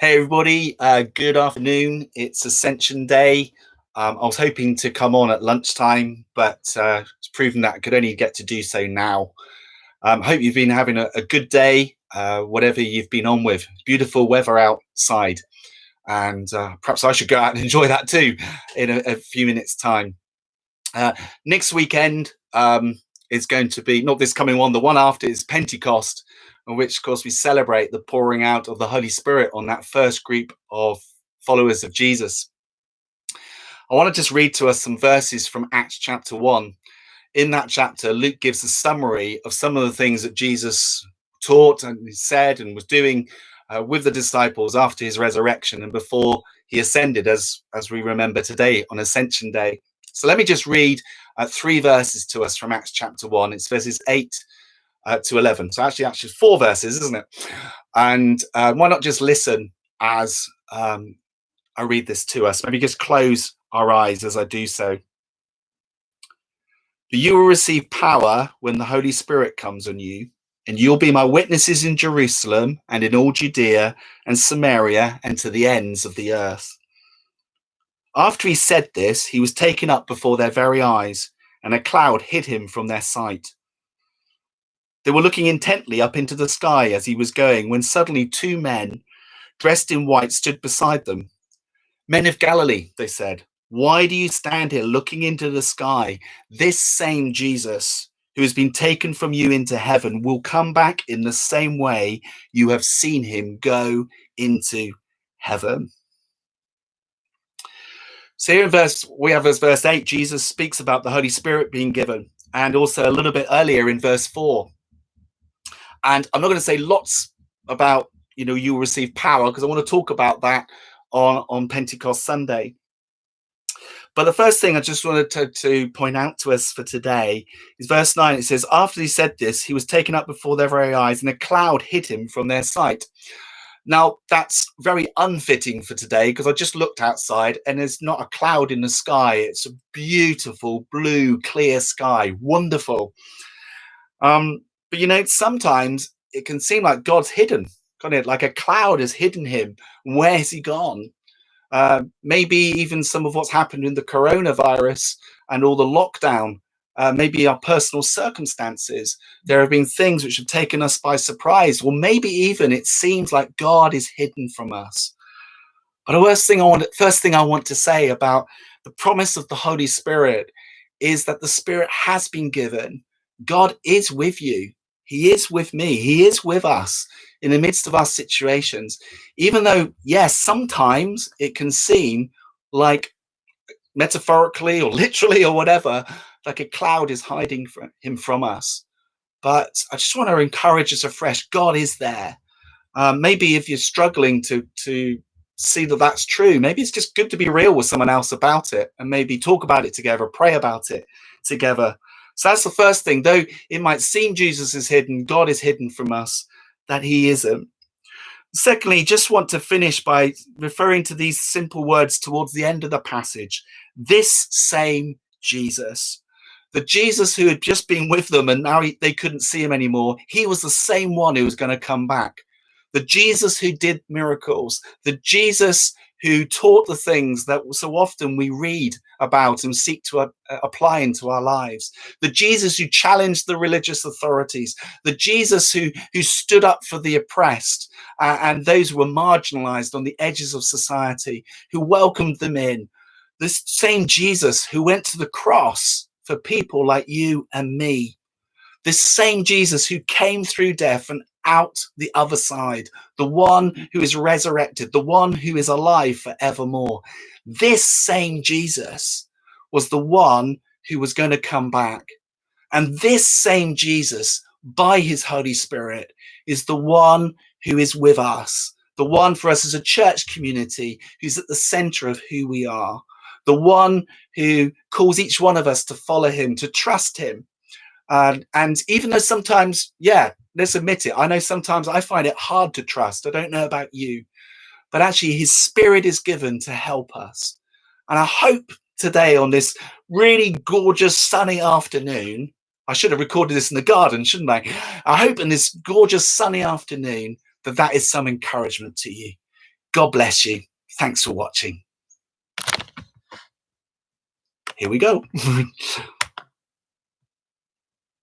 Hey everybody, good afternoon. It's Ascension Day. I was hoping to come on at lunchtime, but it's proven that I could only get to do so now. Hope you've been having a good day, whatever you've been on with. Beautiful weather outside, and perhaps I should go out and enjoy that too in a few minutes' time. Next weekend is going to be, not this coming one, the one after is Pentecost, in which, of course, we celebrate the pouring out of the Holy Spirit on that first group of followers of Jesus. I want to just read to us some verses from Acts chapter 1. In that chapter, Luke gives a summary of some of the things that Jesus taught and said and was doing with the disciples after his resurrection and before he ascended, as we remember today on Ascension Day. So let me just read 3 verses to us from Acts chapter 1. It's verses 8 to 11. So actually 4 verses, isn't it? And why not just listen as I read this to us? Maybe just close our eyes as I do so. But you will receive power when the Holy Spirit comes on you, and you'll be my witnesses in Jerusalem and in all Judea and Samaria and to the ends of the earth. After he said this, he was taken up before their very eyes, and a cloud hid him from their sight. They were looking intently up into the sky as he was going, when suddenly 2 men dressed in white stood beside them. Men of Galilee, they said, why do you stand here looking into the sky? This same Jesus, who has been taken from you into heaven, will come back in the same way you have seen him go into heaven. So here in verse 8, Jesus speaks about the Holy Spirit being given, and also a little bit earlier in verse 4. And I'm not going to say lots about, you will receive power, because I want to talk about that on Pentecost Sunday. But the first thing I just wanted to point out to us for today is verse 9. It says, after he said this, he was taken up before their very eyes, and a cloud hid him from their sight. Now, that's very unfitting for today, because I just looked outside and there's not a cloud in the sky. It's a beautiful, blue, clear sky. Wonderful. But, sometimes it can seem like God's hidden, can't it? Like a cloud has hidden him. Where's he gone? Maybe even some of what's happened in the coronavirus and all the lockdown, maybe our personal circumstances. There have been things which have taken us by surprise. Well, maybe even it seems like God is hidden from us. But the first thing I want to say about the promise of the Holy Spirit is that the Spirit has been given. God is with you. He is with me. He is with us in the midst of our situations, even though, yes, sometimes it can seem like, metaphorically or literally or whatever, like a cloud is hiding him from us. But I just want to encourage us afresh. God is there. Maybe if you're struggling to see that that's true, maybe it's just good to be real with someone else about it and maybe talk about it together, pray about it together. So that's the first thing. Though it might seem Jesus is hidden, God is hidden from us, that he isn't. Secondly, just want to finish by referring to these simple words towards the end of the passage. This same Jesus. The Jesus who had just been with them and now they couldn't see him anymore. He was the same one who was going to come back. The Jesus who did miracles. The Jesus who taught the things that so often we read about and seek to apply into our lives. The Jesus who challenged the religious authorities. The Jesus who stood up for the oppressed and those who were marginalized on the edges of society, who welcomed them in. This same Jesus who went to the cross for people like you and me. This same Jesus who came through death and out the other side, the one who is resurrected, the one who is alive forevermore. This same Jesus was the one who was going to come back. And this same Jesus, by his Holy Spirit, is the one who is with us, the one for us as a church community who's at the center of who we are, the one who calls each one of us to follow him, to trust him. And even though sometimes, let's admit it, I know sometimes I find it hard to trust. I don't know about you, but actually his Spirit is given to help us. And I hope today on this really gorgeous sunny afternoon, I should have recorded this in the garden, shouldn't I? I hope in this gorgeous sunny afternoon that is some encouragement to you. God bless you. Thanks for watching. Here we go.